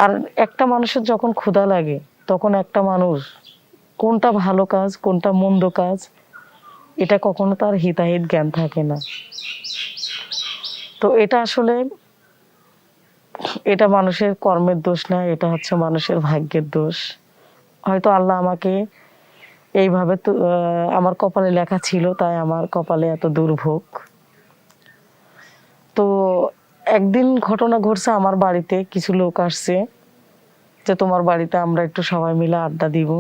আর একটা মানুষের যখন ক্ষুধা লাগে তখন একটা মানুষ কোনটা ভালো কাজ কোনটা মন্দ কাজ এটা কখনো তার হিতাহিত জ্ঞান থাকে না। তো এটা আসলে এটা মানুষের কর্মের দোষ না, এটা হচ্ছে মানুষের ভাগ্যের দোষ। হয়তো আল্লাহ আমাকে এইভাবে তো আমার কপালে লেখা ছিল, তাই আমার কপালে এত দুর্ভোগ। তো একদিন ঘটনা ঘটছে, আমার বাড়িতে কিছু লোক আসছে যে তোমার বাড়িতে আমরা একটু সবাই মিলে আড্ডা দিব।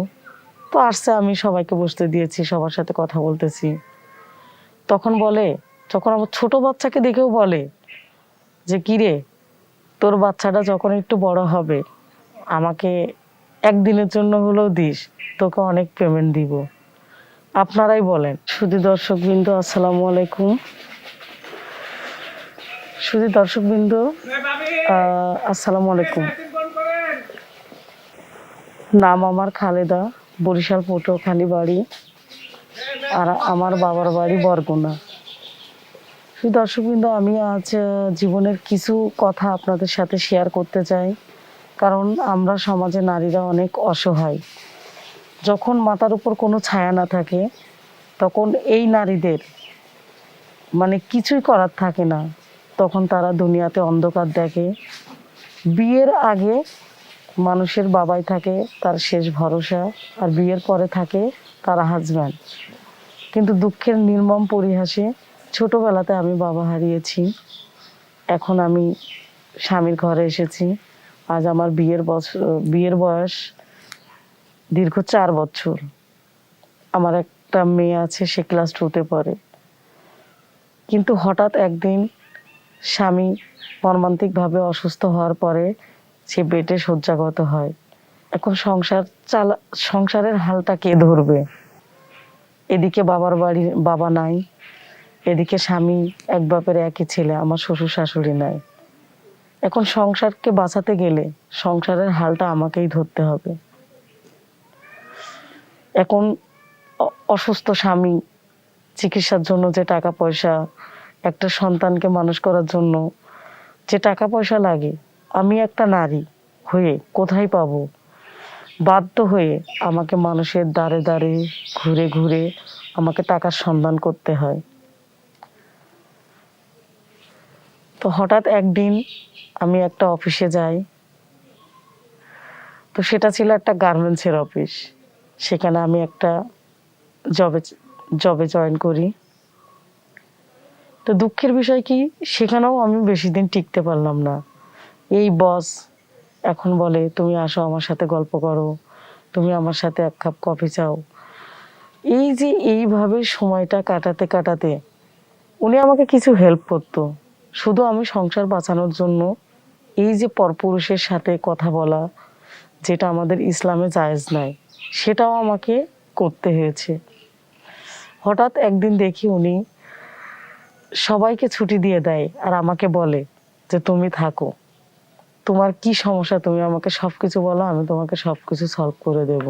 তো আসছে, আমি সবাইকে বসতে দিয়েছি, সবার সাথে কথা বলতেছি। তখন বলে, যখন আমার ছোট বাচ্চাকে দেখেও বলে যে কিরে, তোর বাচ্চাটা যখন একটু বড় হবে আমাকে একদিনের জন্য হলেও দিস, তোকে অনেক পেমেন্ট দিব। আপনারাই বলেন। সুধী দর্শকবৃন্দ, আসসালামু আলাইকুম। সুধী দর্শকবৃন্দ, আসসালামু আলাইকুম। নাম আমার খালেদা, বরিশাল পটুয়াখালী বাড়ি, আর আমার বাবার বাড়ি বরগুনা। সুধী দর্শকবৃন্দ, আমি আজ জীবনের কিছু কথা আপনাদের সাথে শেয়ার করতে চাই। কারণ আমরা সমাজে নারীরা অনেক অসহায়। যখন মাথার উপর কোনো ছায়া না থাকে তখন এই নারীদের মানে কিছুই করার থাকে না, তখন তারা দুনিয়াতে অন্ধকার দেখে। বিয়ের আগে মানুষের বাবাই থাকে তার শেষ ভরসা, আর বিয়ের পরে থাকে তার হাজব্যান্ড। কিন্তু দুঃখের নির্মম পরিহাসে ছোটবেলাতে আমি বাবা হারিয়েছি, এখন আমি স্বামীর ঘরে এসেছি। আজ আমার বিয়ের বয়স দীর্ঘ 4 বছর। আমার একটা মেয়ে আছে, সে ক্লাস 2-তে পড়ে। কিন্তু হঠাৎ একদিন স্বামী মর্মান্তিকভাবে অসুস্থ হওয়ার পরে সে বেডে শয্যাগত হয়। এখন সংসারের হালটা কে ধরবে? এদিকে বাবার বাড়ি বাবা নাই, এদিকে স্বামী এক বাপের একই ছেলে, আমার শ্বশুর শাশুড়ি নাই। এখন সংসারকে বাঁচাতে গেলে সংসারের হালটা আমাকেই ধরতে হবে। এখন অসুস্থ স্বামী, চিকিৎসার জন্য যে টাকা পয়সা, একটা সন্তানকে মানুষ করার জন্য যে টাকা পয়সা লাগে, আমি একটা নারী হয়ে কোথায় পাবো? বাধ্য হয়ে আমাকে মানুষের দ্বারে দ্বারে ঘুরে ঘুরে আমাকে টাকার সন্ধান করতে হয়। তো হঠাৎ একদিন আমি একটা অফিসে যাই। তো সেটা ছিল একটা গার্মেন্টসের অফিস। সেখানে আমি একটা জবে জয়েন করি। তো দুঃখের বিষয় কি, সেখানেও আমি বেশি দিন টিকতে পারলাম না। এই বস এখন বলে, তুমি আসো আমার সাথে গল্প করো, তুমি আমার সাথে 1 কাপ কফি চাও। এই যে এইভাবে সময়টা কাটাতে কাটাতে উনি আমাকে কিছু হেল্প করতো, শুধু আমি সংসার বাঁচানোর জন্য। এই যে পরপুরুষের সাথে কথা বলা, যেটা আমাদের ইসলামে জায়েজ নাই, সেটাও আমাকে করতে হয়েছে। হঠাৎ একদিন দেখি উনি সবাইকে ছুটি দিয়ে দেয় আর আমাকে বলে যে তুমি থাকো, তোমার কি সমস্যা তুমি আমাকে সবকিছু বলো, আমি তোমাকে সবকিছু সলভ করে দেব।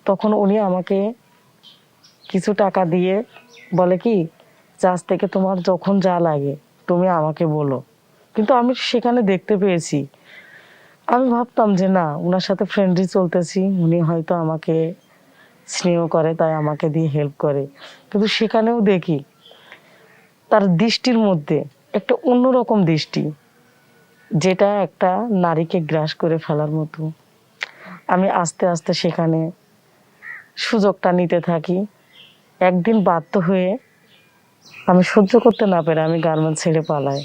তখন উনি আমাকে কিছু টাকা দিয়ে বলে কি, আজ থেকে তোমার যখন যা লাগে তুমি আমাকে বলো। কিন্তু আমি সেখানে দেখতে পেয়েছি, আমি ভাবতাম যে না, ওনার সাথে ফ্রেন্ডলি চলতেছি, উনি হয়তো আমাকে স্নেহ করে তাই আমাকে দিয়ে হেল্প করে। কিন্তু সেখানেও দেখি তার দৃষ্টির মধ্যে একটা অন্যরকম দৃষ্টি, যেটা একটা নারীকে গ্রাস করে ফেলার মতো। আমি আস্তে আস্তে সেখানে সুযোগটা নিতে থাকি। একদিন বাধ্য হয়ে আমি সহ্য করতে না পেরে আমি গার্মেন্টস ছেড়ে পালাই।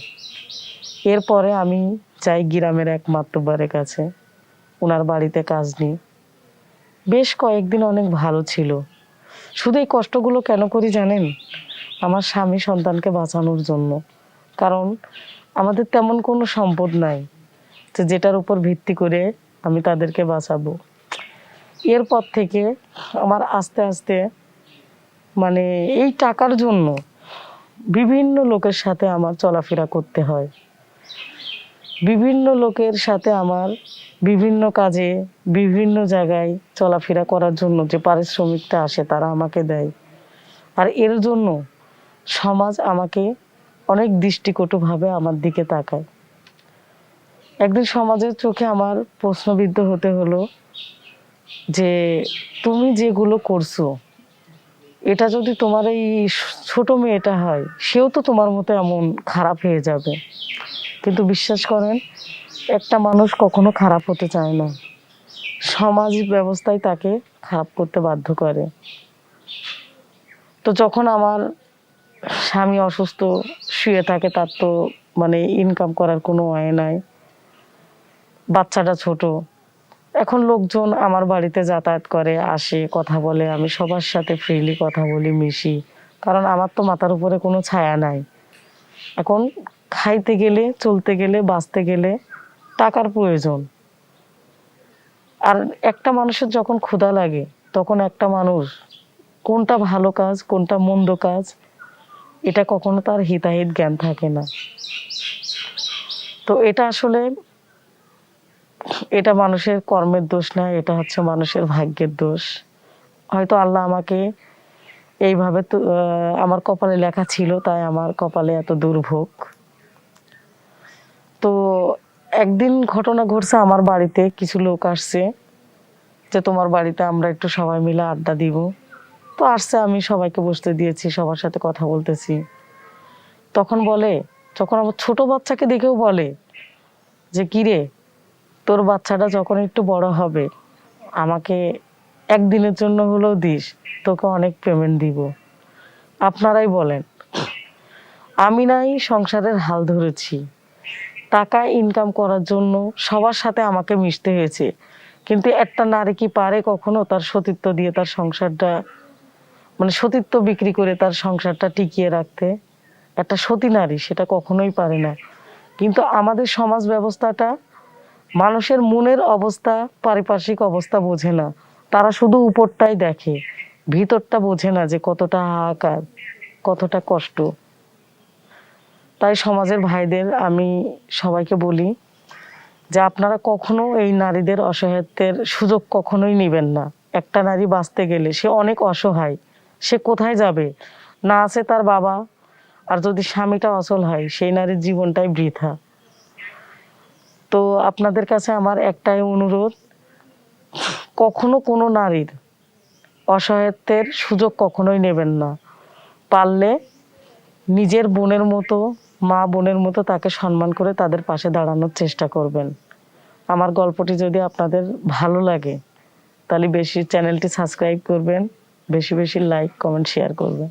এরপরে আমি যাই গ্রামের এক মাতুব্বরের কাছে, ওনার বাড়িতে কাজ নিই। বেশ কয়েকদিন অনেক ভালো ছিল। শুধু এই কষ্টগুলো কেন করি জানেন? আমার স্বামী সন্তানকে বাঁচানোর জন্য। কারণ আমাদের তেমন কোনো সম্পদ নাই যে যেটার উপর ভিত্তি করে আমি তাদেরকে বাঁচাবো। এরপর থেকে আমার আস্তে আস্তে মানে এই টাকার জন্য বিভিন্ন লোকের সাথে আমার চলাফেরা করতে হয়। বিভিন্ন লোকের সাথে আমার বিভিন্ন কাজে বিভিন্ন জায়গায় চলাফেরা করার জন্য যে পারিশ্রমিকটা আসে তারা আমাকে দেয়। আর এর জন্য সমাজ আমাকে অনেক দৃষ্টিকটুভাবে আমার দিকে তাকায়। একদিন সমাজের চোখে আমার প্রশ্নবিদ্ধ হতে হলো যে তুমি যেগুলো করছো, এটা যদি তোমার এই ছোট মেয়েটা হয়, সেও তো তোমার মতো এমন খারাপ হয়ে যাবে। কিন্তু বিশ্বাস করেন, একটা মানুষ কখনো খারাপ হতে চায় না, সমাজ ব্যবস্থায় তাকে খারাপ করতে বাধ্য করে। তো যখন আমার স্বামী অসুস্থ শুয়ে থাকে, তার তো মানে ইনকাম করার কোনো ওয়ে নাই, বাচ্চাটা ছোট, এখন লোকজন আমার বাড়িতে যাতায়াত করে, আসে, কথা বলে, আমি সবার সাথে ফ্রিলি কথা বলি, মিশি, কারণ আমার তো মাথার উপরে কোনো ছায়া নাই। এখন খাইতে গেলে, চলতে গেলে, বাঁচতে গেলে টাকার প্রয়োজন। আর একটা মানুষের যখন ক্ষুধা লাগে, তখন একটা মানুষ কোনটা ভালো কাজ, কোনটা মন্দ কাজ, এটা কখনো তার হিতাহিত জ্ঞান থাকে না। তো এটা আসলে, এটা মানুষের কর্মের দোষ না, এটা হচ্ছে মানুষের ভাগ্যের দোষ। হয়তো আল্লাহ আমাকে এইভাবে তো আমার কপালে লেখা ছিল, তাই আমার কপালে এত দুর্ভোগ। তো একদিন ঘটনা ঘটছে, আমার বাড়িতে কিছু লোক আসছে যে তোমার বাড়িতে আমরা একটু সবাই মিলে আড্ডা দিব। তো আসছে, আমি সবাইকে বসতে দিয়েছি, সবার সাথে কথা বলতেছি। তখন বলে, যখন আমার ছোট বাচ্চাকে দেখেও বলে যে কিরে, তোর বাচ্চাটা যখন একটু বড় হবে আমাকে একদিনের জন্য হলেও দিস, তোকে অনেক পেমেন্ট দিব। আপনারাই বলেন, আমি নাই সংসারের হাল ধরেছি, টাকা ইনকাম করার জন্য সবার সাথে আমাকে মিশতে হয়েছে, কিন্তু একটা নারী কি পারে কখনো তার সতীত্ব দিয়ে তার সংসারটা, মানে সতীত্ব বিক্রি করে তার সংসারটা টিকিয়ে রাখতে? একটা সতী নারী সেটা কখনোই পারে না। কিন্তু আমাদের সমাজ ব্যবস্থাটা মানুষের মনের অবস্থা, পারিপার্শ্বিক অবস্থা বোঝে না, তারা শুধু উপরটাই দেখে, ভিতরটা বোঝে না যে কতটা হাহাকার, কতটা কষ্ট। তাই সমাজের ভাইদের আমি সবাইকে বলি যে আপনারা কখনো এই নারীদের অসহায়ত্বের সুযোগ কখনোই নেবেন না। একটা নারী বাঁচতে গেলে সে অনেক অসহায়, সে কোথায় যাবে? না আছে তার বাবা, আর যদি স্বামীটা অচল হয় সেই নারীর জীবনটাই বৃথা। তো আপনাদের কাছে আমার একটাই অনুরোধ, কখনো কোনো নারীর অসহায়ত্বের সুযোগ কখনোই নেবেন না। পারলে নিজের বোনের মতো, মা বোনের মতো তাকে সম্মান করে তাদের পাশে দাঁড়ানোর চেষ্টা করবেন। আমার গল্পটি যদি আপনাদের ভালো লাগে তাহলে বেশি চ্যানেলটি সাবস্ক্রাইব করবেন, বেশি বেশি লাইক, কমেন্ট, শেয়ার করবেন।